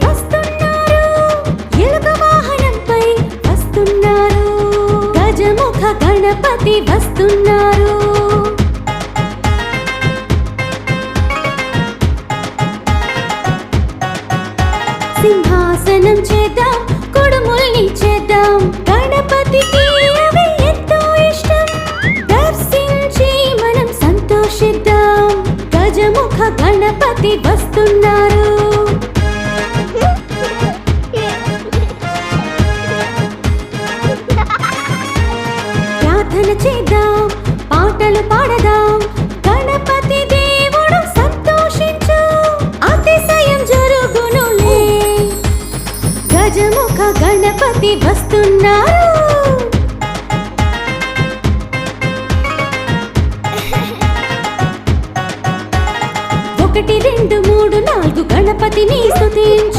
వస్తున్నారు, ఎలుక వాహనంపై వస్తున్నారు, గజముఖ గణపతి వస్తున్నారు. సింహాసనం చేద్దాం, కుడుముల్ని చేద్దాం, గణపతికి అవి ఎంతో ఇష్టం. దర్శించి మనం సంతోషిద్దాం, గజముఖ గణపతి వస్తున్నారు. ప్రార్థన చేద్దాం, పాటలు పాడదాం, గణపతి దేవుడు సంతోషించు, అతిశయం జరుగునులే, గజముఖ గణపతి వస్తున్నారు. 1 2 3 4 గణపతిని స్తుతించు.